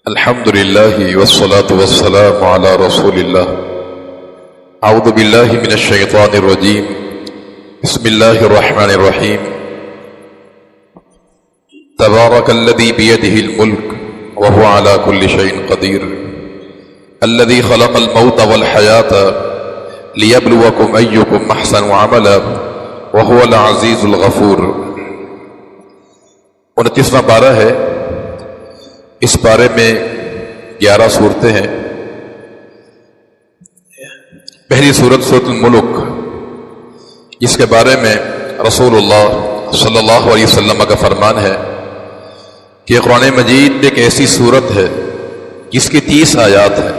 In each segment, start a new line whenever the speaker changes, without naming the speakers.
الحمد لله والصلاة والسلام على رسول الله. أعوذ بالله من الشيطان الرجيم. بسم الله الرحمن الرحيم. تبارك الذي بيده الملك وهو على كل شيء قدير الذي خلق الموت والحياة ليبلوكم أيكم أحسن عملا وهو العزيز الغفور. 29واں پارہ ہے. اس پارے میں 11 صورتیں ہیں. پہلی صورت سورۃ الملک، جس کے بارے میں رسول اللہ صلی اللہ علیہ وسلم کا فرمان ہے کہ قرآن مجید ایک ایسی صورت ہے جس کی 30 آیات ہیں.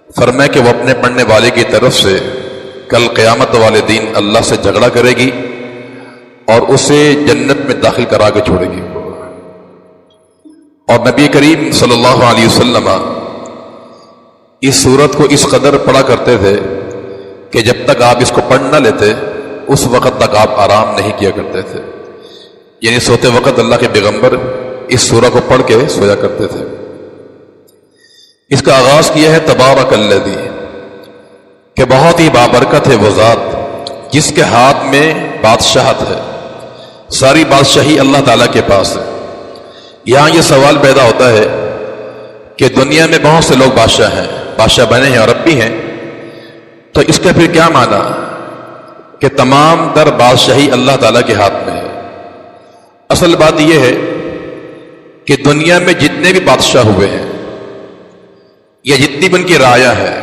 فرمایا کہ وہ اپنے پڑھنے والے کی طرف سے کل قیامت والے دن اللہ سے جھگڑا کرے گی اور اسے جنت میں داخل کرا کے چھوڑے گی. اور نبی کریم صلی اللہ علیہ وسلم اس صورت کو اس قدر پڑھا کرتے تھے کہ جب تک آپ اس کو پڑھ نہ لیتے اس وقت تک آپ آرام نہیں کیا کرتے تھے. یعنی سوتے وقت اللہ کے پیغمبر اس سورہ کو پڑھ کے سویا کرتے تھے. اس کا آغاز کیا ہے تبارک الذی، کہ بہت ہی بابرکت ہے وہ ذات جس کے ہاتھ میں بادشاہت ہے. ساری بادشاہی اللہ تعالیٰ کے پاس ہے. یہاں یہ سوال پیدا ہوتا ہے کہ دنیا میں بہت سے لوگ بادشاہ ہیں، بادشاہ بنے ہیں اور اب بھی ہیں، تو اس کا پھر کیا معنی کہ تمام در بادشاہی اللہ تعالیٰ کے ہاتھ میں ہے؟ اصل بات یہ ہے کہ دنیا میں جتنے بھی بادشاہ ہوئے ہیں یا جتنی بھی ان کی رعایا ہے،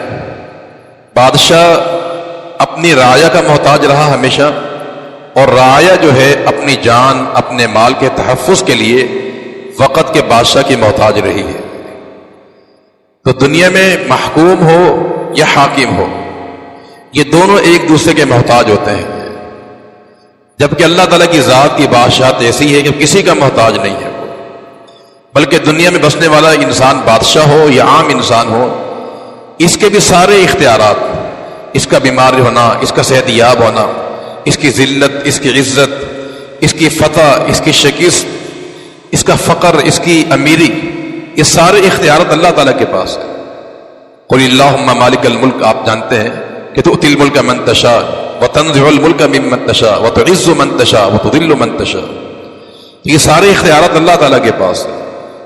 بادشاہ اپنی رعایا کا محتاج رہا ہمیشہ، اور رعایا جو ہے اپنی جان اپنے مال کے تحفظ کے لیے وقت کے بادشاہ کی محتاج رہی ہے. تو دنیا میں محکوم ہو یا حاکم ہو، یہ دونوں ایک دوسرے کے محتاج ہوتے ہیں، جبکہ اللہ تعالیٰ کی ذات کی بادشاہت ایسی ہے کہ کسی کا محتاج نہیں ہے. بلکہ دنیا میں بسنے والا انسان بادشاہ ہو یا عام انسان ہو، اس کے بھی سارے اختیارات، اس کا بیمار ہونا، اس کا صحت یاب ہونا، اس کی ذلت، اس کی عزت، اس کی فتح، اس کی شکست، اس کا فقر، اس کی امیری، یہ سارے اختیارات اللہ تعالیٰ کے پاس ہیں. قل اللہم مالک الملک، آپ جانتے ہیں کہ تؤتی الملک من تشاء وتنزع الملک ممن تشاء وتعز من تشاء وتذل من تشاء. یہ سارے اختیارات اللہ تعالیٰ کے پاس ہیں.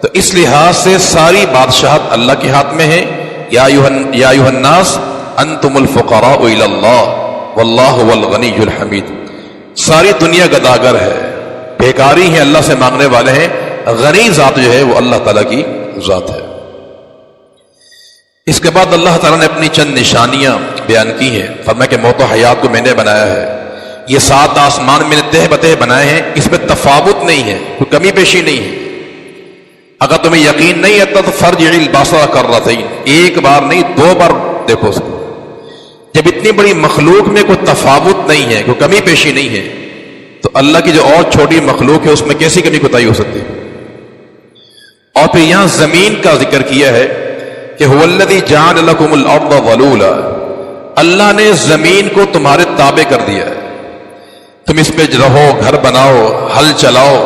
تو اس لحاظ سے ساری بادشاہت اللہ کے ہاتھ میں ہے. یا ایھا الناس انتم الفقراء الی اللہ واللہ هو الغنی الحمید. ساری دنیا گداگر ہے، بیکاری ہے، اللہ سے مانگنے والے ہیں. غنی ذات جو ہے وہ اللہ تعالیٰ کی ذات ہے. اس کے بعد اللہ تعالیٰ نے اپنی چند نشانیاں بیان کی ہیں. فرمایا کہ موت و حیات کو میں نے بنایا ہے، یہ 7 آسمان میں نے تہ بتہ بنائے ہیں، اس میں تفاوت نہیں ہے، کوئی کمی بیشی نہیں ہے. اگر تمہیں یقین نہیں ہے تو فرجع البصر کرتین، ایک بار نہیں 2 بار دیکھو اس کو. جب اتنی بڑی مخلوق میں کوئی تفاوت نہیں ہے، کوئی کمی پیشی نہیں ہے، تو اللہ کی جو اور چھوٹی مخلوق ہے اس میں کیسی کمی کوتاہی ہو سکتی ہے؟ اور پھر یہاں زمین کا ذکر کیا ہے کہ هو الذی جعل لکم الارض ذلولا، اللہ نے زمین کو تمہارے تابع کر دیا ہے. تم اس پہ رہو، گھر بناؤ، ہل چلاؤ،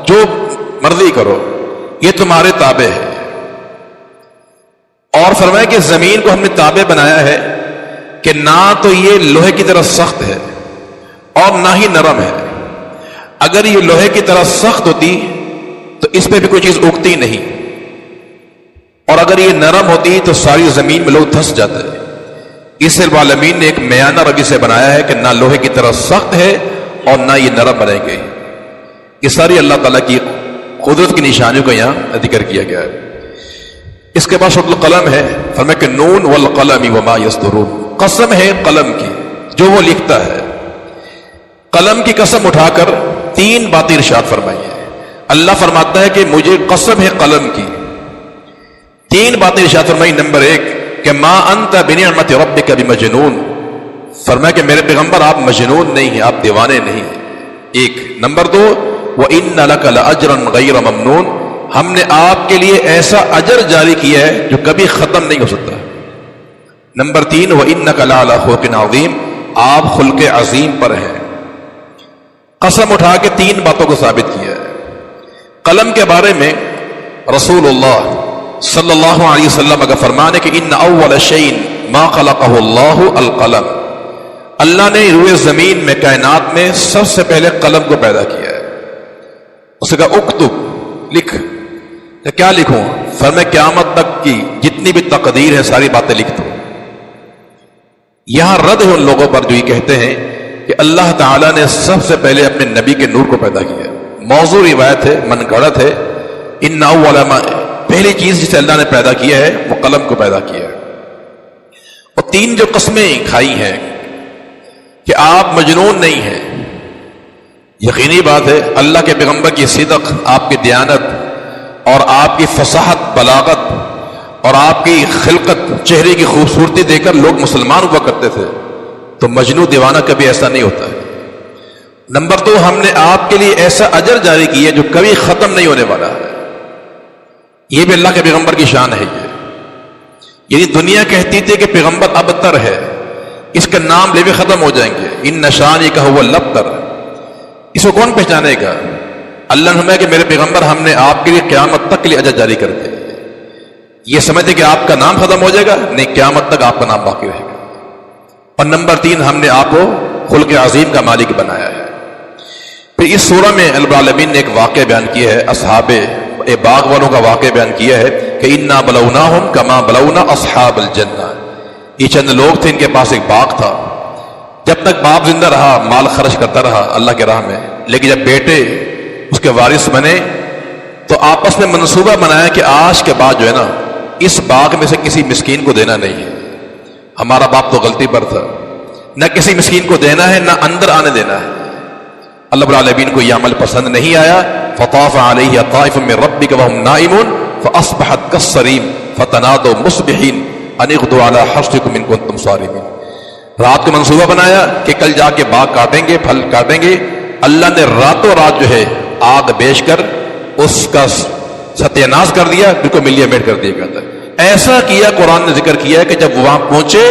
جو مرضی کرو، یہ تمہارے تابع ہے. اور فرمایا کہ زمین کو ہم نے تابع بنایا ہے کہ نہ تو یہ لوہے کی طرح سخت ہے اور نہ ہی نرم ہے. اگر یہ لوہے کی طرح سخت ہوتی تو اس پہ بھی کوئی چیز اگتی نہیں، اور اگر یہ نرم ہوتی تو ساری زمین میں لوگ دھس جاتے. اس رب العالمین نے ایک میانہ روی سے بنایا ہے کہ نہ لوہے کی طرح سخت ہے اور نہ یہ نرم بنے گی. یہ ساری اللہ تعالیٰ کی قدرت کی نشانیوں کو یہاں ذکر کیا گیا ہے. اس کے بعد سورۃ القلم ہے. فرمایا کہ نون والقلم وما یسطرون، قسم ہے قلم کی جو وہ لکھتا ہے. قلم کی قسم اٹھا کر 3 باتیں ارشاد فرمائی ہیں. اللہ فرماتا ہے کہ مجھے قسم ہے قلم کی. 3 باتیں ارشاد فرمائی. نمبر 1 کہ ما انت بنعمت ربک بمجنون، فرمایا کہ میرے پیغمبر آپ مجنون نہیں ہیں، آپ دیوانے نہیں ہیں. 1. نمبر 2 وَإِنَّ لَكَ لَأَجْرًا غَيْرَ مَمْنُونَ، ہم نے آپ کے لیے ایسا اجر جاری کیا ہے جو کبھی ختم نہیں ہو سکتا. نمبر 3 وَإِنَّكَ لَعَلَىٰ خُلُقٍ عَظِيمٍ، آپ خلق عظیم پر ہیں. قسم اٹھا کے 3 باتوں کو ثابت کیا ہے. قلم کے بارے میں رسول اللہ صلی اللہ علیہ وسلم کا فرمان ہے کہ ان اول شیء ما خلقہ اللہ القلم، اللہ نے روئے زمین میں کائنات میں سب سے پہلے قلم کو پیدا کیا ہے۔ اس نے کہا اکتب، لکھ۔ کیا لکھوں؟ فرمایا قیامت تک کی جتنی بھی تقدیر ہے ساری باتیں لکھ دو۔ یہاں رد ہے ان لوگوں پر جو یہ کہتے ہیں کہ اللہ تعالیٰ نے سب سے پہلے اپنے نبی کے نور کو پیدا کیا۔ موضوع روایت ہے، من گھڑت ہے۔ ان اول ما، پہلی چیز جسے اللہ نے پیدا کیا ہے وہ قلم کو پیدا کیا ہے۔ اور تین جو قسمیں کھائی ہیں کہ آپ مجنون نہیں ہیں، یقینی بات ہے اللہ کے پیغمبر کی صدق، آپ کی دیانت اور آپ کی فصاحت، بلاغت اور آپ کی خلقت، چہرے کی خوبصورتی دیکھ کر لوگ مسلمان ہوا کرتے تھے، تو مجنون دیوانہ کبھی ایسا نہیں ہوتا ہے۔ نمبر 2، ہم نے آپ کے لیے ایسا اجر جاری کیا جو کبھی ختم نہیں ہونے والا ہے۔ یہ بھی اللہ کے پیغمبر کی شان ہے۔ یعنی دنیا کہتی تھی کہ پیغمبر ابتر ہے، اس کا نام لے بھی ختم ہو جائیں گے، ان نشانی کا ہوا لبتر، اس کو کون پہچانے گا؟ اللہ نے فرمایا کہ میرے پیغمبر ہم نے آپ کے لیے قیامت تک کے لیے اجر جاری کر دیا۔ یہ سمجھتے کہ آپ کا نام ختم ہو جائے گا، نہیں، قیامت تک آپ کا نام باقی رہے گا۔ اور نمبر 3، ہم نے آپ کو خلق عظیم کا مالک بنایا ہے۔ پھر اس سورہ میں رب العالمین نے ایک واقعہ بیان کیا ہے، اصحاب باغ والوں کا واقعہ بیان کیا ہے کہ انا بلوناہم کما بلونا اصحاب الجنہ۔ یہ چند لوگ تھے، ان کے پاس ایک باغ تھا، جب تک باپ زندہ رہا مال خرچ کرتا رہا اللہ کے راہ میں، لیکن جب بیٹے اس کے وارث بنے تو آپس میں منصوبہ بنایا کہ آج کے بعد جو ہے نا اس باغ میں سے کسی مسکین کو دینا نہیں ہے۔ ہمارا باپ تو غلطی پر تھا، نہ کسی مسکین کو دینا ہے نہ اندر آنے دینا ہے۔ اللہ رب العالمین کو یہ عمل پسند نہیں آیا۔ فطاف علیہ طائف من ربک وهم نائمون فاصبحت کالصریم فتنادوا مصبحین ان اغدوا علی حرثکم ان کنتم صارمین۔ رات کو منصوبہ بنایا کہ کل جا کے باغ کاٹیں گے، پھل کاٹیں گے۔ اللہ نے راتوں رات جو ہے آگ بیچ کر اس کا ستیہ ناش کر دیا، بالکل ملیے میٹ کر دیا گیا۔ ایسا کیا، قرآن نے ذکر کیا ہے کہ جب وہاں پہنچے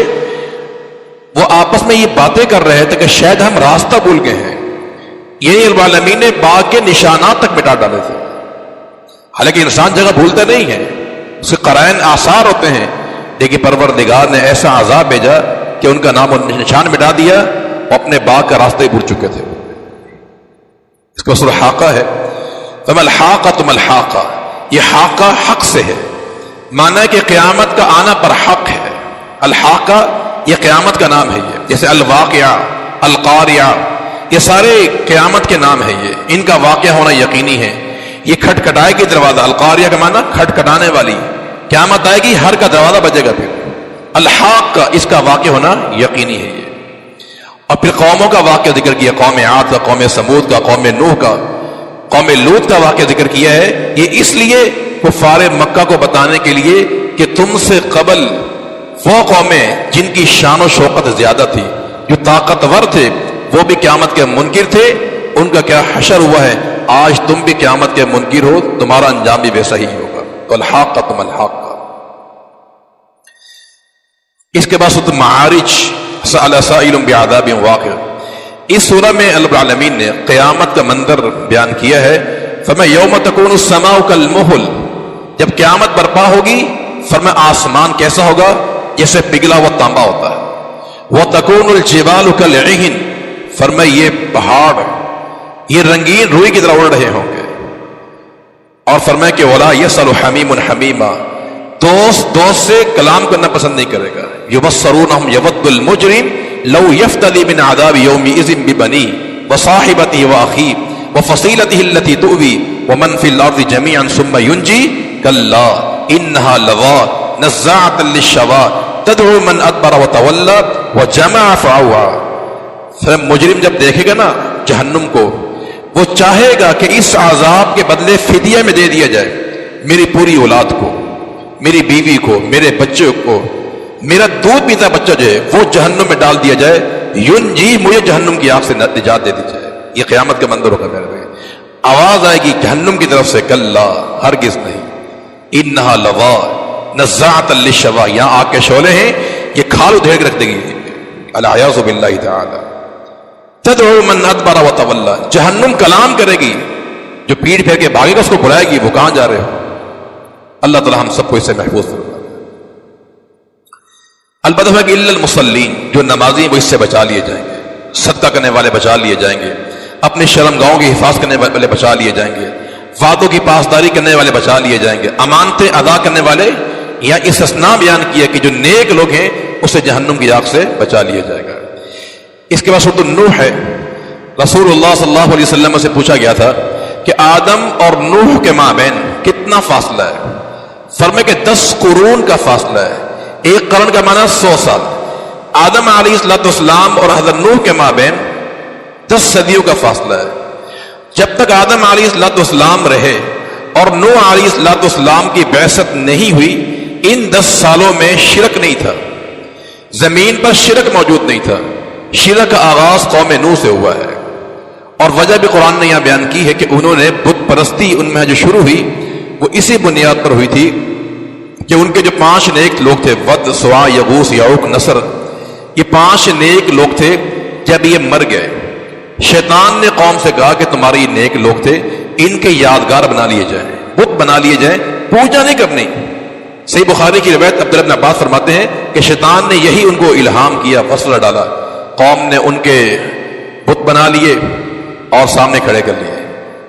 وہ آپس میں یہ باتیں کر رہے تھے کہ شاید ہم راستہ بھول گئے ہیں۔ یہ رب العالمین نے باغ کے نشانات تک مٹا ڈالے تھے۔ حالانکہ انسان جگہ بھولتا نہیں ہے، اس کے قرائن آثار ہوتے ہیں، لیکن پروردگار نے ایسا عذاب بھیجا کہ ان کا نام و نشان مٹا دیا اور اپنے باغ کا راستہ ہی بھول چکے تھے۔ اس کا سورہ حاقہ ہے، فما الحاقۃ ما الحاقہ، یہ حاقہ حق سے ہے، مانا ہے کہ قیامت کا آنا پر حق ہے۔ الحاقہ یہ قیامت کا نام ہے، یہ جیسے الواقعہ، القاریہ، یہ سارے قیامت کے نام ہیں۔ یہ ان کا واقعہ ہونا یقینی ہے۔ یہ کھٹکھٹائے گی دروازہ، القاریہ کا معنی کھٹکھٹانے والی، قیامت آئے گی ہر کا دروازہ بجے گا۔ پھر الحاق کا، اس کا واقع ہونا یقینی ہے یہ۔ اور پھر قوموں کا واقعہ ذکر کیا، قوم عاد کا، قوم سمود کا، قوم نوح کا، قوم لوط کا واقعہ ذکر کیا ہے۔ یہ اس لیے کفار مکہ کو بتانے کے لیے کہ تم سے قبل وہ قومیں جن کی شان و شوکت زیادہ تھی، جو طاقتور تھے، وہ بھی قیامت کے منکر تھے، ان کا کیا حشر ہوا ہے۔ آج تم بھی قیامت کے منکر ہو، تمہارا انجام بھی ویسا ہی ہوگا۔ تو الحاق کا تم الحاق کا۔ اس کے بعد سورۃ معارج، سأل سائل بعذاب واقع۔ اس سورہ میں اللہ رب العالمین نے قیامت کا منظر بیان کیا ہے۔ فرمایا یوم تکون السماء کالمہل، جب قیامت برپا ہوگی، فرمایا آسمان کیسا ہوگا؟ جیسے پگھلا ہوا تانبا ہوتا ہے۔ وتکون الجبال کالعہن، فرمایا یہ پہاڑ یہ رنگین روئی کی طرح اڑ رہے ہوں گے۔ اور فرمایا کہ ولا یسأل حمیم حمیما، دوست سے کلام کرنا پسند نہیں کرے گا۔ یبصرونہم یود المجرم لو یفتدی من عذاب یومئذ ببنیہ وصاحبتہ واخیہ وفصیلتہ التی تؤوی ومن فی الارض جمیعا ثم ینجی کلا انہا لظی نزاعۃ للشوی تدعو من ادبر وتولی وجمع فاوعی۔ مجرم جب دیکھے گا نا جہنم کو، وہ چاہے گا کہ اس عذاب کے بدلے فدیہ میں دے دیا جائے، میری پوری اولاد کو، میری بیوی کو، میرے بچے کو، میرا دودھ پیتا بچہ جو ہے وہ جہنم میں ڈال دیا جائے، ینجی، مجھے جہنم کی آگ سے نجات دے دی جائے۔ یہ قیامت کا منظر ہوگا میرے بھائی۔ آواز آئے گی جہنم کی طرف سے، کلا، ہرگز نہیں، انہا لظی نزاعۃ للشوی، یہاں آگ کے شعلے ہیں، یہ کھال ادھیڑ کے رکھ دے گی، العیاذ باللہ تعالی۔ تدعو من ادبر وتولی، جہنم کلام کرے گی جو پیٹ پھیر کے بھاگے گا اس کو بلائے گی وہ کہاں جا رہے ہو. اللہ تعالی ہم سب کو اس سے محفوظ فرمائے. البتہ کہ الا المصلین، جو نمازی وہ اس سے بچا لیے جائیں گے. صدقہ کرنے والے بچا لیے جائیں گے، اپنی شرمگاہوں کی حفاظت کرنے والے بچا لیے جائیں گے، وعدوں کی پاسداری کرنے والے بچا لیے جائیں گے، امانتیں ادا کرنے والے یا استثناء بیان کیا کہ جو نیک لوگ ہیں اسے جہنم کی آگ سے بچا لیا جائے گا. اس کے بعد سورۃ النوح ہے. رسول اللہ صلی اللہ علیہ وسلم سے پوچھا گیا تھا کہ آدم اور نوح کے مابین کتنا فاصلہ ہے؟ فرمائے کہ 10 قرون کا فاصلہ ہے. ایک قرن کا معنی 100 سال. آدم علیہ السلام اور حضرت نوح کے مابین 10 صدیوں کا فاصلہ ہے. جب تک آدم علیہ السلام رہے اور نوح علیہ السلام کی بعثت نہیں ہوئی، ان 10 سالوں میں شرک نہیں تھا، زمین پر شرک موجود نہیں تھا. شرک کا آغاز قوم نوح سے ہوا ہے، اور وجہ بھی قرآن نے یہاں بیان کی ہے کہ انہوں نے بت پرستی ان میں جو شروع ہوئی وہ اسی بنیاد پر ہوئی تھی کہ ان کے جو 5 نیک لوگ تھے، ود، سوا، یغوث، یعوق، نصر، یہ 5 نیک لوگ تھے. جب یہ مر گئے، شیطان نے قوم سے کہا کہ تمہارے یہ نیک لوگ تھے، ان کے یادگار بنا لیے جائیں، بت بنا لیے جائیں، پوجا نہیں کرنی. صحیح بخاری کی روایت عبداللہ بن عباس فرماتے ہیں کہ شیطان نے یہی ان کو الہام کیا، وسوسہ ڈالا. قوم نے ان کے بت بنا لیے اور سامنے کھڑے کر لیے.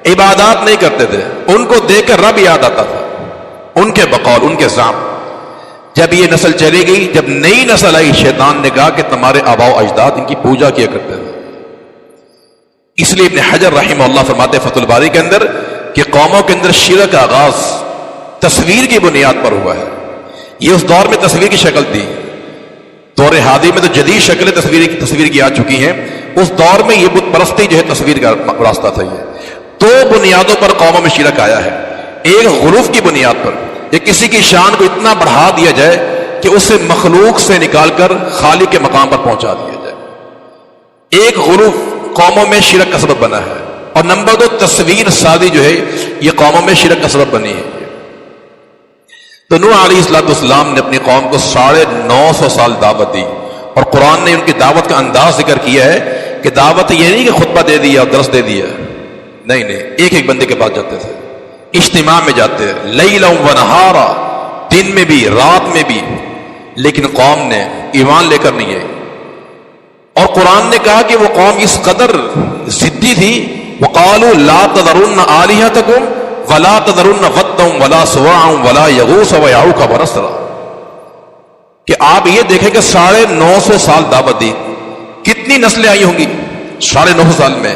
عبادات نہیں کرتے تھے، ان کو دیکھ کر رب یاد آتا تھا، ان کے بقول، ان کے زعم. جب یہ نسل چلی گئی، جب نئی نسل آئی، شیطان نے کہا کہ تمہارے آباء و اجداد ان کی پوجا کیا کرتے تھے. اس لیے ابن حجر رحمہ اللہ فرماتے فتح الباری کے اندر کہ قوموں کے اندر شرک کا آغاز تصویر کی بنیاد پر ہوا ہے. یہ اس دور میں تصویر کی شکل تھی. دور حاضر میں تو جدید شکلیں تصویر کی آ چکی ہیں. اس دور میں یہ بت پرستی جو ہے تصویر کا راستہ تھا. یہ 2 بنیادوں پر قوموں میں شرک آیا ہے. ایک غلوف کی بنیاد پر، کہ کسی کی شان کو اتنا بڑھا دیا جائے کہ اسے مخلوق سے نکال کر خالق کے مقام پر پہنچا دیا جائے. ایک غلوف قوموں میں شرک کا سبب بنا ہے. اور نمبر 2 تصویر سازی جو ہے یہ قوموں میں شرک کا سبب بنی ہے. تو نوح علیہ السلام نے اپنی قوم کو 950 سال دعوت دی، اور قرآن نے ان کی دعوت کا انداز ذکر کیا ہے کہ دعوت یہ نہیں کہ خطبہ دے دیا اور درس دے دیا، نہیں، ایک ایک بندے کے پاس جاتے تھے، اجتماع میں جاتے، لیلا و نہارا، دن میں بھی رات میں بھی. لیکن قوم نے ایمان لے کر نہیں آئی. اور قرآن نے کہا کہ وہ قوم اس قدر ضدی تھی، وقالوا لا تذرن آلہتکم ولا تذرن ودا ولا سواعا ولا یغوث ویعوق ونسرا، کہ آپ یہ دیکھیں کہ 950 سال دعوت دی، کتنی نسلیں آئی ہوں گی 950 سال میں،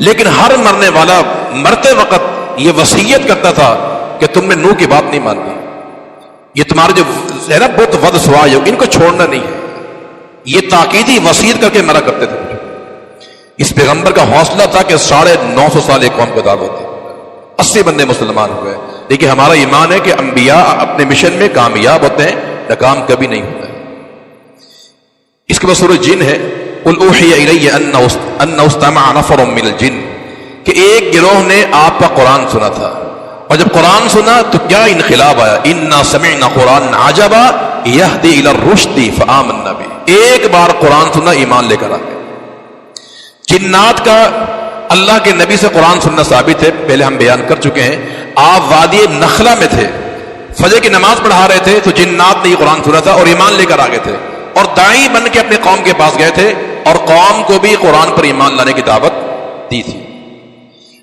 لیکن ہر مرنے والا مرتے وقت یہ وصیت کرتا تھا کہ تم نے نوح کی بات نہیں ماننی، یہ تمہارے جو ہے نا بت، ود، سوا، ان کو چھوڑنا نہیں ہے. یہ تاکیدی وصیت کر کے مرا کرتے تھے. اس پیغمبر کا حوصلہ تھا کہ 950 سال ایک قوم کو دعوت دی، 80 بندے مسلمان ہوئے. لیکن ہمارا ایمان ہے کہ انبیاء اپنے مشن میں کامیاب ہوتے ہیں، ناکام کبھی نہیں ہوتا ہے. اس کے بعد سورہ جن ہے، قل اوحی الی انہ استمع نفر من الجن، کہ ایک گروہ نے آپ کا قرآن سنا تھا، اور جب قرآن سنا تو کیا انقلاب آیا. انا سمعنا قرآن عجبا یہدی الی الرشد فآمنا بہ، ایک بار قرآن سنا ایمان لے کر آ گئے. جنات کا اللہ کے نبی سے قرآن سننا ثابت ہے، پہلے ہم بیان کر چکے ہیں. آپ وادی نخلا میں تھے، فجر کی نماز پڑھا رہے تھے تو جنات نے یہ قرآن سنا تھا اور ایمان لے کر آ گئے تھے، اور داعی بن کے اپنے قوم کے پاس گئے تھے اور قوم کو بھی قرآن پر ایمان لانے کی دعوت دی تھی.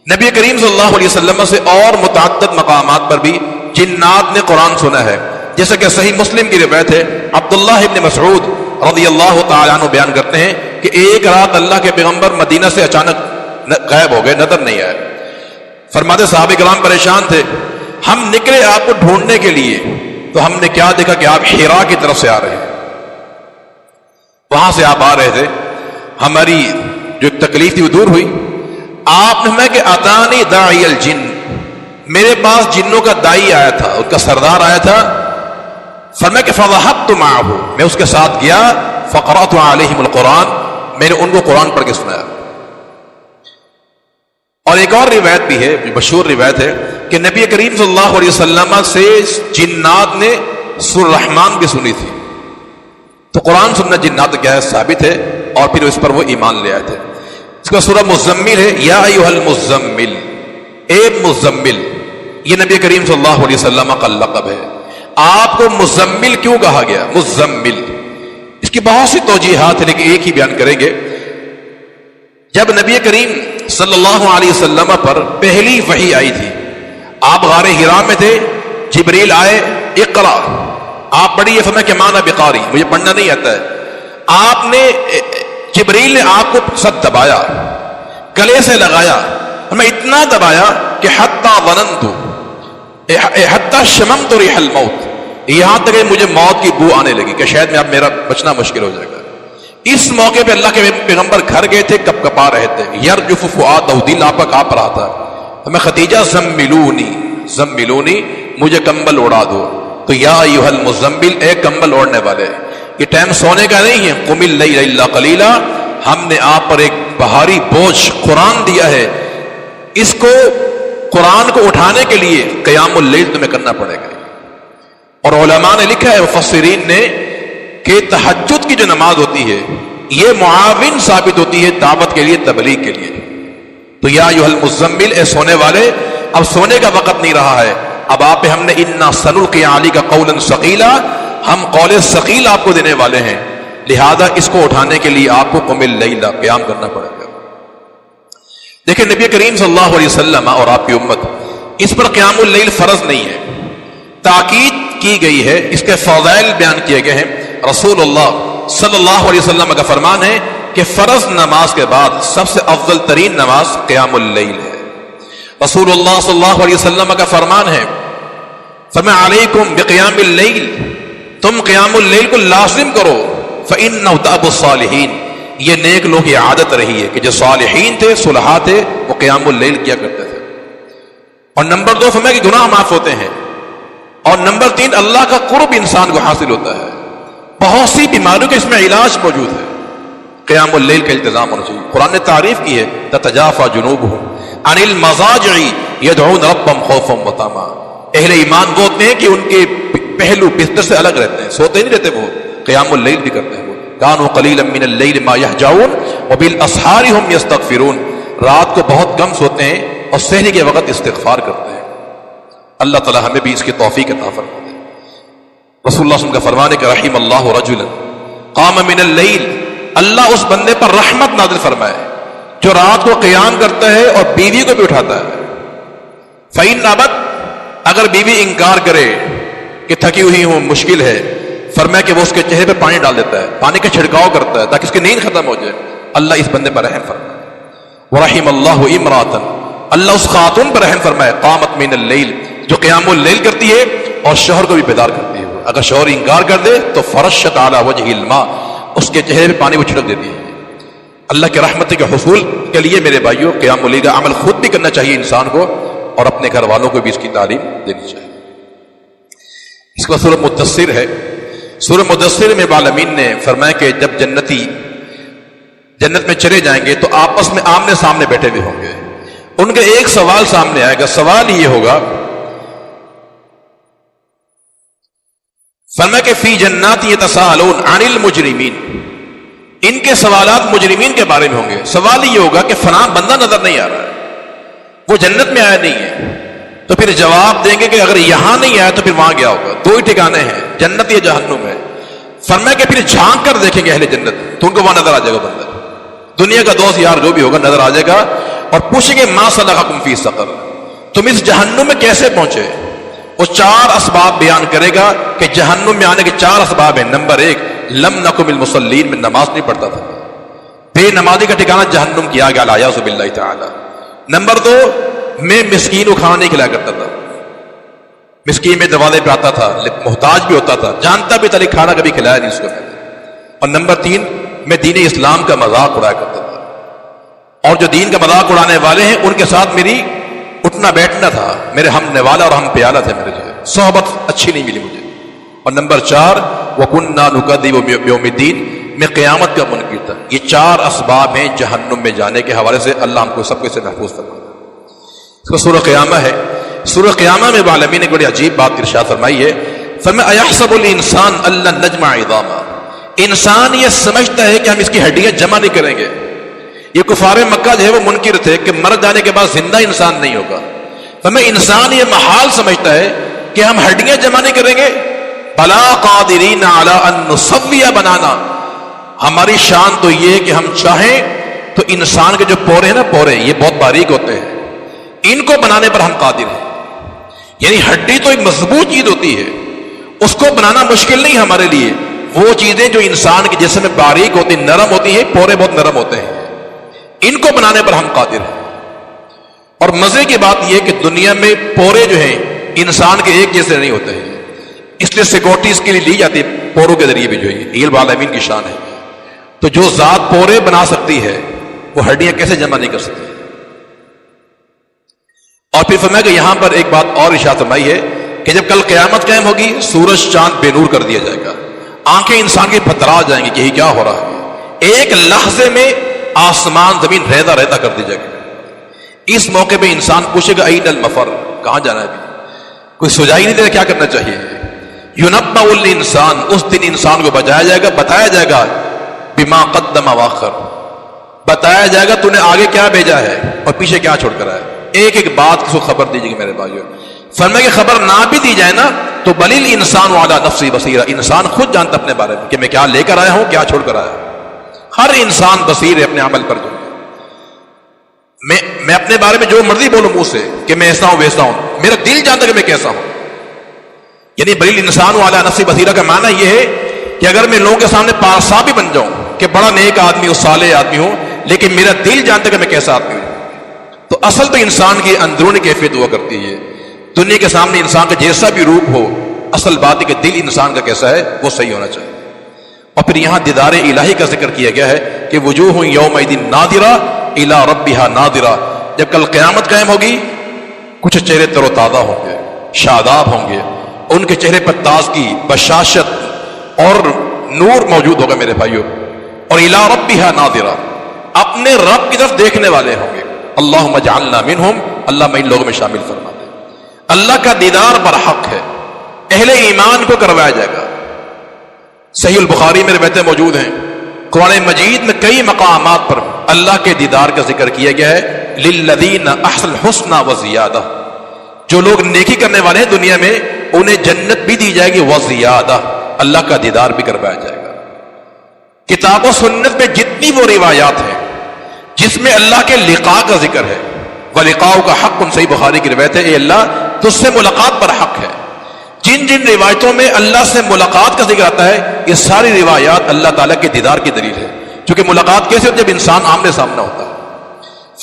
نبی کریم صلی اللہ علیہ وسلم سے اور متعدد مقامات پر بھی جنات نے قرآن سنا ہے. جیسا کہ صحیح مسلم کی روایت ہے، عبداللہ ابن مسعود رضی اللہ تعالیٰ عنہ بیان کرتے ہیں کہ ایک رات اللہ کے پیغمبر مدینہ سے اچانک غائب ہو گئے، نظر نہیں آئے. فرماتے صحابہ کرام پریشان تھے، ہم نکلے آپ کو ڈھونڈنے کے لیے تو ہم نے کیا دیکھا کہ آپ حرا کی طرف سے آ رہے ہیں. وہاں سے آپ آ رہے تھے، ہماری جو تکلیف تھی وہ دور ہوئی. آپ نے ہمیں کہ اتانی داعی الجن، میرے پاس جنوں کا دائی آیا تھا، ان کا سردار آیا تھا. فرمایا کہ فذهبت معه، میں اس کے ساتھ گیا، فقرأت علیہم القرآن، میں نے ان کو قرآن پڑھ کے سنایا. اور ایک اور روایت بھی ہے، مشہور روایت ہے کہ نبی کریم صلی اللہ علیہ وسلم سے جنات نے سورہ الرحمن بھی سنی تھی. تو قرآن سننا جنات کیا ہے ثابت ہے، اور پھر اس پر وہ ایمان لے آئے تھے. اس کا سورہ مزمل ہے، یا ایھا المزمل، اے مزمل، یہ نبی کریم صلی اللہ علیہ وسلم کا لقب ہے. آپ کو مزمل کیوں کہا گیا؟ مزمل، اس کی بہت سی توجیحات ہیں لیکن ایک ہی بیان کریں گے. جب نبی کریم صلی اللہ علیہ وسلم پر پہلی وحی آئی تھی، آپ غار حرا میں تھے، جبریل آئے، اقرا، آپ پڑھیے، فرمایا کہ مانا بقاری، مجھے پڑھنا نہیں آتا ہے. آپ نے، جبریل نے آپ کو سب دبایا، گلے سے لگایا، ہمیں اتنا دبایا کہ حتی ظننت، حتی شممت ریح الموت، یہاں تک کہ مجھے موت کی بو آنے لگی کہ شاید میں اب میرا بچنا مشکل ہو جائے گا. اس موقع پہ اللہ کے پیغمبر گھر گئے تھے، کپ کپا رہے تھے، یرجف فؤادہ، دل آپ کا کانپ رہا تھا. ہمیں خدیجہ زملونی، زملونی، مجھے کمبل اڑا دو. تو یا ایھا المزمل، اے کمبل اوڑھنے والے، یہ ٹائم سونے کا نہیں ہے. قم اللیل الا قلیلا، ہم نے آپ پر ایک بھاری بوجھ قرآن دیا ہے، اس کو، قرآن کو اٹھانے کے لیے قیام اللیل تمہیں کرنا پڑے گا. اور علماء نے لکھا ہے، مفسرین نے، کہ تہجد کی جو نماز ہوتی ہے یہ معاون ثابت ہوتی ہے دعوت کے لیے، تبلیغ کے لیے. تو یا ایھا المزمل، اے سونے والے، اب سونے کا وقت نہیں رہا ہے. اب آپ پہ ہم نے انا سنلقی علیک قولا ثقیلا، ہم قول ثقیل آپ کو دینے والے ہیں، لہذا اس کو اٹھانے کے لیے آپ کو قم اللیل، قیام کرنا پڑے گا. دیکھیں نبی کریم صلی اللہ علیہ وسلم اور آپ کی امت، اس پر قیام اللیل فرض نہیں ہے، تاکید کی گئی ہے، اس کے فضائل بیان کیے گئے ہیں. رسول اللہ صلی اللہ علیہ وسلم کا فرمان ہے کہ فرض نماز کے بعد سب سے افضل ترین نماز قیام اللیل ہے. رسول اللہ صلی اللہ علیہ وسلم کا فرمان ہے، فرمایا علیکم بقیام اللیل، تم قیام اللیل کو لازم کرو، فإنہ دأب الصالحین، یہ نیک لوگ کی عادت رہی ہے کہ جو صالحین تھے، صلحاء تھے، وہ قیام اللیل کیا کرتے تھے. اور نمبر 2 فرمایا کہ گناہ معاف ہوتے ہیں. اور نمبر 3 اللہ کا قرب انسان کو حاصل ہوتا ہے. بہت سی بیماریوں کے اس میں علاج موجود ہے. قیام اللیل کا التزام ہونا چاہیے. قرآن نے تعریف کی ہے، تتجافى جنوبهم عن المضاجع يدعون ربهم خوفا وطمعا. اہل ایمان وہ ہوتے ہیں کہ ان کے پہلو بستر سے الگ رہتے ہیں، سوتے نہیں رہتے، وہ قیام اللیل بھی کرتے ہیں. كانوا قليلا من الليل ما يهجعون وبالاسحار هم يستغفرون، رات کو بہت کم سوتے ہیں اور سحری کے وقت استغفار کرتے ہیں. اللہ تعالی ہمیں بھی اس کی توفیق عطا فرمائے. رسول اللہ صلی اللہ علیہ وسلم کا فرمان ہے کہ رحم اللہ رجلا قام من اللیل، اللہ اس بندے پر رحمت نازل فرمائے جو رات کو قیام کرتا ہے اور بیوی کو بھی اٹھاتا ہے. فإن ابت، اگر بیوی انکار کرے کہ تھکی ہوئی ہوں، مشکل ہے، فرمایا کہ وہ اس کے چہرے پہ پانی ڈال دیتا ہے، پانی کا چھڑکاؤ کرتا ہے تاکہ اس کی نیند ختم ہو جائے. اللہ اس بندے پر رحم فرمائے. ورحم اللہ امراۃ، اللہ اس خاتون پر رحم فرمائے قامت من اللیل، جو قیام اللیل کرتی ہے اور شوہر کو بھی بیدار کرتی ہے. اگر شوہر انکار کر دے تو فرشت علی وجہ الماء، اس کے چہرے پہ پانی وہ چھڑک دیتی ہے. اللہ کے رحمت کے حصول کے لیے میرے بھائیوں قیام اللیل کا عمل خود بھی کرنا چاہیے انسان کو، اور اپنے گھر والوں کو بھی اس کی تعلیم دینی چاہیے. اس کا سورہ مدثر ہے. سورہ مدثر میں العالمین نے فرمایا کہ جب جنتی جنت میں چلے جائیں گے تو آپس میں آمنے سامنے بیٹھے ہوئے ہوں گے. ان کے ایک سوال سامنے آئے گا، سوال یہ ہوگا، فرمایا کہ فی جنات یتساءلون عن المجرمین، ان کے سوالات مجرمین کے بارے میں ہوں گے. سوال یہ ہوگا کہ فلاں بندہ نظر نہیں آ رہا ہے، وہ جنت میں آیا نہیں ہے، تو پھر جواب دیں گے کہ اگر یہاں نہیں آیا تو پھر وہاں گیا ہوگا. 2 ہی ٹھکانے ہیں، جنت یا جہنم ہے. فرمایا کہ پھر جھانک کر دیکھیں گے اہل جنت تو ان کو وہاں نظر آ جائے گا بندہ، دنیا کا دوست یار جو بھی ہوگا نظر آ جائے گا، اور پوچھیں گے ما سلککم فی سقر، تم اس جہنم میں کیسے پہنچے. وہ 4 اسباب بیان کرے گا کہ جہنم میں آنے کے 4 اسباب ہیں. نمبر 1، لم نکن المصلین، میں نماز نہیں پڑھتا تھا، بے نمازی کا ٹھکانہ جہنم کیا گیا، الیاذ باللہ تعالی. نمبر 2، میں مسکین کو کھانا نہیں کھلایا کرتا تھا، مسکین میں دروازے پہ آتا تھا، محتاج بھی ہوتا تھا، جانتا بھی تھا لیکن کھانا کبھی کھلایا نہیں اس کو. اور نمبر 3، میں دین اسلام کا مذاق اڑایا کرتا تھا، اور جو دین کا مذاق اڑانے والے ہیں ان کے ساتھ میری اٹھنا بیٹھنا تھا، میرے ہم نوالا اور ہم پیالہ تھے، میرے جو ہے صحبت اچھی نہیں ملی مجھے. اور نمبر 4، وَكُنَّا نُكَذِّبُ بِيَوْمِ الدِّينِ، میں قیامت کا منکر تھا. یہ 4 اسباب ہیں جہنم میں جانے کے حوالے سے. اللہ ہم کو سب کو اسے محفوظ فرمائے. اس کا سورہ قیامہ ہے. سورہ قیامہ میں العالمین نے بڑی عجیب بات ارشاد فرمائی ہے، فَمَا أَيَحْسَبُ الْإِنسَانُ أَلَّن نَّجْمَعَ عِظَامًا، انسان یہ سمجھتا ہے کہ ہم اس کی ہڈیاں جمع نہیں کریں گے. یہ کفار مکہ جو ہے وہ منکر تھے کہ مر جانے کے بعد زندہ انسان نہیں ہوگا. فرمایا انسان یہ محال سمجھتا ہے کہ ہم ہڈیاں جمع نہیں کریں گے. بلا قادرین علی ان نسوی بنانا، ہماری شان تو یہ ہے کہ ہم چاہیں تو انسان کے جو پورے ہیں نا، پورے یہ بہت باریک ہوتے ہیں، ان کو بنانے پر ہم قادر ہیں. یعنی ہڈی تو ایک مضبوط چیز ہوتی ہے، اس کو بنانا مشکل نہیں ہمارے لیے. وہ چیزیں جو انسان کے جسم میں باریک ہوتی، نرم ہوتی ہیں، پورے بہت نرم ہوتے ہیں، ان کو بنانے پر ہم قادر ہیں. اور مزے کی بات یہ کہ دنیا میں پورے جو ہیں انسان کے ایک جیسے نہیں ہوتے ہیں، اس لیے سیکورٹی اس کے لیے لی جاتی ہے پوروں کے ذریعے بھی. جو ہے العالمین کی شان ہے. تو جو ذات پورے بنا سکتی ہے وہ ہڈیاں کیسے جمع نہیں کر سکتی. اور پھر فرمایا کہ یہاں پر ایک بات اور ارشاد فرمائی ہے کہ جب کل قیامت قائم ہوگی سورج چاند بے نور کر دیا جائے گا، آنکھیں انسان کی پتھرا جائیں گی کہ یہ کیا ہو رہا ہے. ایک لحظے میں آسمان زمین ریزہ ریزہ کر دی جائے گی. اس موقع پہ انسان پوچھے گا این المفر، کہاں جانا ہے ابھی؟ کوئی سجائی نہیں دے رہا، کیا کرنا چاہیے. یونبا الانسان، اس دن انسان کو بتایا جائے گا بما قدم واخر، بتایا جائے گا تو نے آگے کیا بھیجا ہے اور پیچھے کیا چھوڑ کر آیا. ایک ایک بات کو خبر دیجیے گی میرے بھائیو. فرمایا کہ خبر نہ بھی دی جائے نا تو بل الانسان علی نفسی بصیرہ، انسان خود جانتا اپنے بارے میں کہ میں کیا لے کر آیا ہوں، کیا چھوڑ کر آیا. ہر انسان بصیر ہے اپنے عمل پر. جو میں اپنے بارے میں جو مرضی بولوں منہ سے کہ میں ایسا ہوں ویسا ہوں، میرا دل جانتا کہ میں کیسا ہوں. یعنی بل الانسان علی نفسی بصیرہ کا معنی یہ ہے کہ اگر میں لوگوں کے سامنے پارسا بھی بن جاؤں کہ بڑا نیک آدمی ہوں، صالح آدمی ہوں، لیکن میرا دل جانتا کہ میں کیسا آدمی ہوں. تو اصل تو انسان کی اندرونی کیفیت ہوا کرتی ہے. دنیا کے سامنے انسان کا جیسا بھی روپ ہو، اصل بات ہے کہ دل انسان کا کیسا ہے وہ صحیح ہونا چاہیے. اور پھر یہاں دیدار الہی کا ذکر کیا گیا ہے کہ وجوہ یومئذ ناظرہ الی ربہا ناظرہ. جب کل قیامت قائم ہوگی کچھ چہرے تر و تازہ ہوں گے، شاداب ہوں گے، ان کے چہرے پر تازگی، بشاشت اور نور موجود ہوگا میرے بھائیوں. اور الی ربہا ناظرہ، اپنے رب کی طرف دیکھنے والے ہوں گے. اللہم اجعلنا منہم، اللہ میں ان لوگوں میں شامل فرما دے. اللہ کا دیدار برحق ہے، اہل ایمان کو کروایا جائے گا. صحیح البخاری میں روایتیں موجود ہیں. قرآن مجید میں کئی مقامات پر اللہ کے دیدار کا ذکر کیا گیا ہے. للذین احسنوا الحسنی وزیادہ، جو لوگ نیکی کرنے والے ہیں دنیا میں انہیں جنت بھی دی جائے گی وزیادہ، اللہ کا دیدار بھی کروایا جائے گا. کتاب و سنت میں جتنی وہ روایات ہیں جس میں اللہ کے لقاء کا ذکر ہے، وَلِقَاؤُكَ حَقٌّ، صحیح بخاری کی روایت ہے، اے اللہ تجھ سے ملاقات پر حق ہے. جن جن روایتوں میں اللہ سے ملاقات کا ذکر آتا ہے یہ ساری روایات اللہ تعالیٰ کے دیدار کی دلیل ہے. چونکہ ملاقات کیسے ہوتی ہے؟ جب انسان آمنے سامنے ہوتا ہے.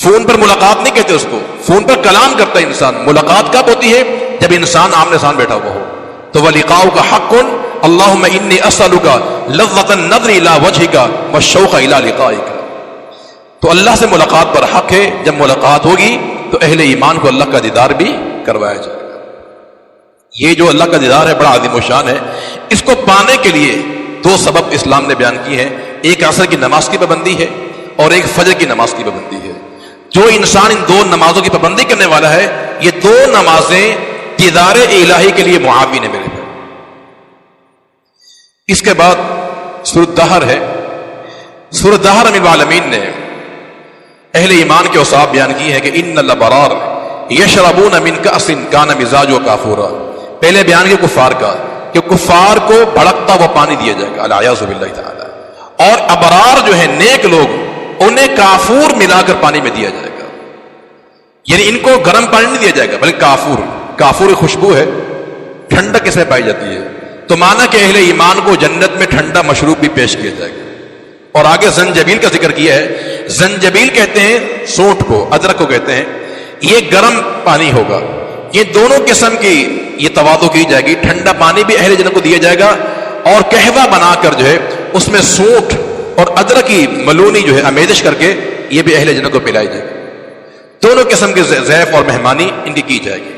فون پر ملاقات نہیں کہتے اس کو، فون پر کلام کرتا ہے انسان. ملاقات کب ہوتی ہے؟ جب انسان آمنے سامنے بیٹھا ہوا ہو. تو وَلِقَاؤُكَ حَقٌّ اللہم انی اسألُكَ لذۃ النظر الی وجہک والشوق الی لقائک. تو اللہ سے ملاقات پر حق ہے. جب ملاقات ہوگی تو اہل ایمان کو اللہ کا دیدار بھی کروایا جائے گا. یہ جو اللہ کا دیدار ہے بڑا عظیم و شان ہے. اس کو پانے کے لیے دو سبب اسلام نے بیان کیے ہیں. ایک عصر کی نماز کی پابندی ہے اور ایک فجر کی نماز کی پابندی ہے. جو انسان ان دو نمازوں کی پابندی کرنے والا ہے یہ دو نمازیں دیدار الہی کے لیے معاون ہے میرے بھائی. اس کے بعد سورۃ دہر ہے. سورۃ دہر میں العالمین نے اہل ایمان کے اوصاف بیان کی ہے کہ ان الابرار یشربون من کأس کان مزاجہ کافورا. پہلے بیان کیا کفار کا کہ کفار کو بھڑکتا ہوا پانی دیا جائے گا، الیاذ باللہ تعالی. اور ابرار جو ہیں نیک لوگ انہیں کافور ملا کر پانی میں دیا جائے گا. یعنی ان کو گرم پانی نہیں دیا جائے گا بلکہ کافور. کافور کی خوشبو ہے، ٹھنڈک اس میں پائی جاتی ہے. تو مانا کہ اہل ایمان کو جنت میں ٹھنڈا مشروب بھی پیش کیا جائے گا. اور آگے زنجبیل کا ذکر کیا ہے. زنجبیل کہتے ہیں سونٹ کو، ادرک کو کہتے ہیں. یہ گرم پانی ہوگا. یہ دونوں قسم کی یہ تواضع کی جائے گی. ٹھنڈا پانی بھی اہل جنت کو دیا جائے گا اور قہوہ بنا کر جو ہے اس میں سونٹ اور ادرک کی ملونی جو ہے آمیزش کر کے یہ بھی اہل جنت کو پلائی جائے گی. دونوں قسم کے ضیف اور مہمانی ان کی جائے گی.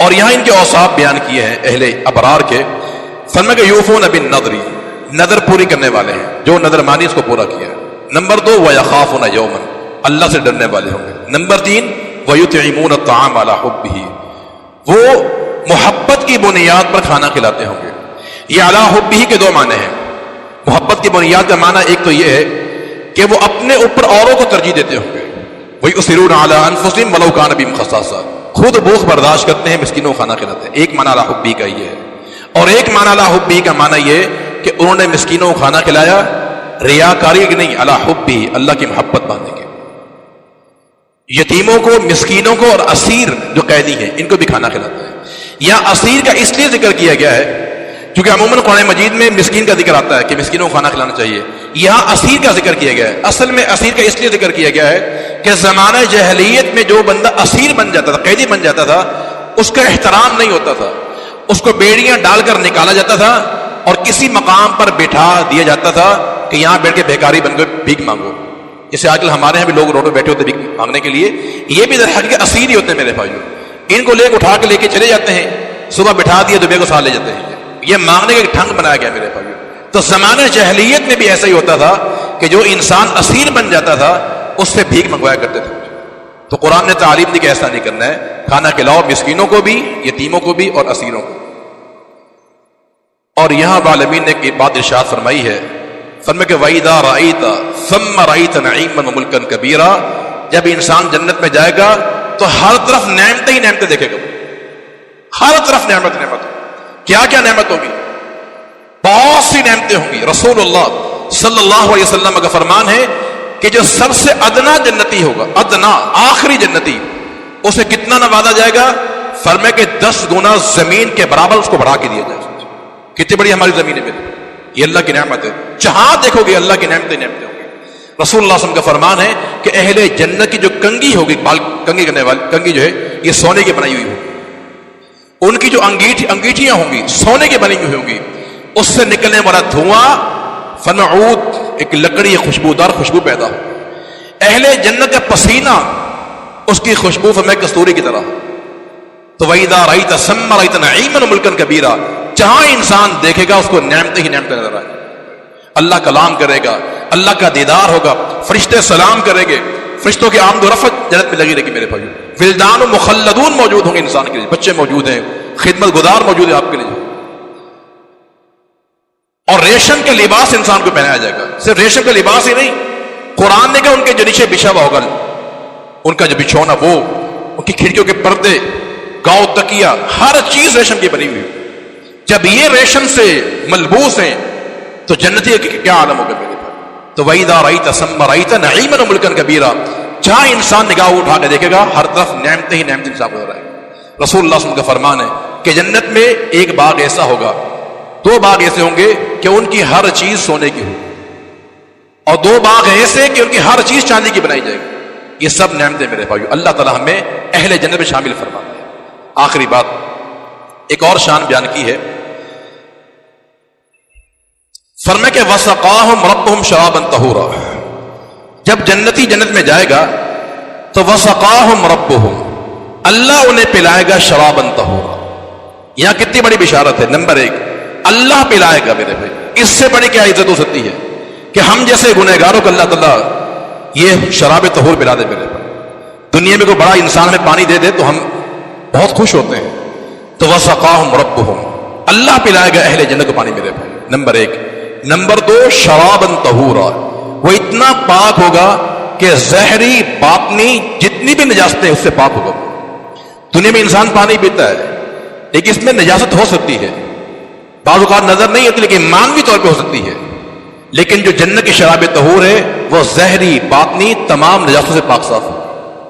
اور یہاں ان کے اوصاف بیان کیے ہیں اہل ابرار کے. فرمایا کہ یوفون بالنذر، نظر پوری کرنے والے ہیں، جو نظر مانی اس کو پورا کیا. نمبر 2 وَيَخَافُونَ يَوْمًا، اللہ سے ڈرنے والے ہوں گے. نمبر 3 وَيُطْعِمُونَ الطَّعَامَ عَلَى حُبِّهِ، وہ محبت کی بنیاد پر کھانا کھلاتے ہوں گے. یہ علی حبہ کے دو معنی ہیں. محبت کی بنیاد کا معنی ایک تو یہ ہے کہ وہ اپنے اوپر اوروں کو ترجیح دیتے ہوں گے. وَيُؤْثِرُونَ عَلَىٰ أَنفُسِهِمْ وَلَوْ كَانَ بِهِمْ خَصَاصَةٌ، خود بھوک برداشت کرتے ہیں، مسکینوں کو کھانا کھلاتے ہیں. ایک معنی علی حبی کا یہ ہے، اور ایک معنی علی حبی کا معنی یہ کہ انہوں نے مسکینوں کو کھانا کھلایا ریاکاری کی نہیں، علی حبی، اللہ کی محبت باندھنے کے. یتیموں کو، مسکینوں کو اور اسیر جو قیدی ہیں ان کو بھی کھانا کھلاتا ہے. یہاں اسیر کا اس لیے ذکر کیا گیا ہے کیونکہ عموماً قرآن مجید میں مسکین کا ذکر آتا ہے کہ مسکینوں کو کھانا کھلانا چاہیے. یہاں اسیر کا ذکر کیا گیا ہے. اصل میں اسیر کا اس لیے ذکر کیا گیا ہے کہ زمانہ جاہلیت میں جو بندہ اسیر بن جاتا تھا، قیدی بن جاتا تھا، اس کا احترام نہیں ہوتا تھا، اس کو بیڑیاں ڈال کر نکالا جاتا تھا اور کسی مقام پر بٹھا دیا جاتا تھا کہ یہاں بیٹھ کے بھیکاری بن کے بھیک مانگو. جیسے آج کل ہمارے یہاں بھی لوگ روڈوں بیٹھے ہوتے ہیں بھیک مانگنے کے لیے، یہ بھی در حقیقت اسیر ہی ہوتے ہیں میرے بھائیوں. ان کو اٹھا کے لے کے چلے جاتے ہیں، صبح بٹھا دیے دوپہر کو ساتھ لے جاتے ہیں. یہ مانگنے کا ایک ڈھنگ بنایا گیا میرے بھائیوں. تو زمانہ جاہلیت میں بھی ایسا ہی ہوتا تھا کہ جو انسان اسیر بن جاتا تھا اس سے بھیک منگوایا کرتے تھے. تو قرآن نے تعلیم دی کہ ایسا نہیں کرنا ہے، کھانا کھلاؤ مسکینوں کو بھی، یتیموں کو بھی اور اسیروں کو. اور یہاں عالمین نے ایک بات ارشاد فرمائی ہے، فرمایا کہ وَإِذَا رَأَيْتَ ثَمَّ رَأَيْتَ نَعِيمًا وَمُلْكًا كَبِيرًا، جب انسان جنت میں جائے گا تو ہر طرف نعمتیں ہی نعمتیں دیکھے گا. ہر طرف نعمت نعمت. کیا کیا نعمت ہوگی؟ بہت سی نعمتیں ہوں گی. رسول اللہ صلی اللہ علیہ وسلم کا فرمان ہے کہ جو سب سے ادنا جنتی ہوگا، ادنا آخری جنتی، اسے کتنا نوازا جائے گا؟ فرمایا کہ 10 گنا زمین کے برابر اس کو بڑھا کے دیا جائے گا. کتنی بڑی ہماری زمین ہے میری، یہ اللہ کی نعمت ہے. جہاں دیکھو گے اللہ کی نعمتیں نعمتیں ہوں گی. رسول اللہ صلی اللہ علیہ وسلم کا فرمان ہے کہ اہل جنت کی جو کنگھی ہوگی، بال کنگھی کرنے والی کنگھی جو ہے یہ سونے کی بنائی ہوئی ہوگی. ان کی جو انگیٹھیاں ہوں گی سونے کی بنی ہوئی ہوں گی. اس سے نکلنے والا دھواں فنعود، ایک لکڑی خوشبودار خوشبو پیدا ہو. اہل جنت کا پسینہ، اس کی خوشبو فرمایا کستوری کی طرح. تو وَإِذَا رَأَيْتَ ثَمَّ رَأَيْتَ نَعِيمًا وَمُلْكًا كَبِيرًا، جہاں انسان دیکھے گا اس کو نعمتیں ہی نعمتیں نظر آئیں. اللہ کلام کرے گا، اللہ کا دیدار ہوگا، فرشتے سلام کریں گے، فرشتوں کی آمد و رفت جنت میں لگی رہے گی میرے بھائیو. ولدان و مخلدون موجود ہوں گے انسان کے لیے، بچے موجود ہیں، خدمت گزار موجود ہے آپ کے لیے. اور ریشم کے لباس انسان کو پہنایا جائے گا. صرف ریشم کا لباس ہی نہیں، قرآن نے کہا ان کے جو نیچے بچھا ہوا ہوگا، ان کا جو بچھونا، وہ ان کی کھڑکیوں کے پردے، گاؤں تکیا، ہر چیز ریشم کی بنی ہوئی. جب یہ ریشم سے ملبوس ہیں تو جنتی کیا عالم ہوگا میرے بھائی. تو وَإِذَا رَأَيْتَ ثَمَّ رَأَيْتَ نَعِيمًا وَمُلْكًا كَبِيرًا، جہاں انسان نگاہ اٹھا کے دیکھے گا ہر طرف نعمتیں ہی نعمتیں انسان کو نظر آئیں. رسول اللہ صلی اللہ علیہ وسلم کا فرمان ہے کہ جنت میں ایک باغ ایسا ہوگا، 2 باغ ایسے ہوں گے کہ ان کی ہر چیز سونے کی ہوگی، اور 2 باغ ایسے کہ ان کی ہر چیز چاندی کی بنائی جائے گی. یہ سب نعمتیں میرے بھائیو اللہ تعالی ہمیں اہل جنت میں شامل فرما ہے. آخری بات ایک اور شان بیان کی ہے، فرمایا کہ وَسَقَاهُمْ رَبُّهُمْ شَرَابًا طَهُورًا، جب جنتی جنت میں جائے گا تو وَسَقَاهُمْ رَبُّهُمْ، اللہ انہیں پلائے گا شَرَابًا طَهُورًا. یہاں کتنی بڑی بشارت ہے. نمبر 1 اللہ پلائے گا میرے بھائی. اس سے بڑی کیا عزت ہو سکتی ہے کہ ہم جیسے گنہگاروں کو اللہ تعالیٰ یہ شراب طہور پلا دے میرے بھائی. دنیا میں کوئی بڑا انسان ہمیں پانی دے دے تو ہم بہت خوش ہوتے ہیں. تو وَسَقَاهُمْ رَبُّهُمْ، اللہ پلائے گا اہل جنت کو پانی میرے بھائی. نمبر 1. نمبر 2 شرابًا طہورا، وہ اتنا پاک ہوگا کہ زہری باطنی جتنی بھی نجاستیں اس سے پاک ہوگا. دنیا میں انسان پانی پیتا ہے لیکن اس میں نجاست ہو سکتی ہے، بعض اوقات نظر نہیں ہوتی لیکن مانوی طور پہ ہو سکتی ہے. لیکن جو جنت کی شراب طہور ہے وہ زہری باطنی تمام نجاستوں سے پاک صاف ہے.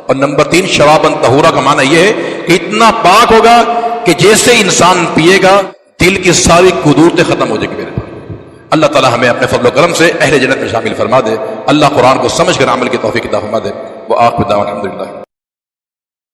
اور نمبر 3 شرابًا طہورا کا معنی یہ ہے کہ اتنا پاک ہوگا کہ جیسے انسان پیے گا دل کی ساری قدورتیں ختم ہو جائے گی میرے. اللہ تعالیٰ ہمیں اپنے فضل و کرم سے اہل جنت میں شامل فرما دے. اللہ قرآن کو سمجھ کر عمل کی توفیق عطا فرما دے. وآخر دعوانا الحمدللہ.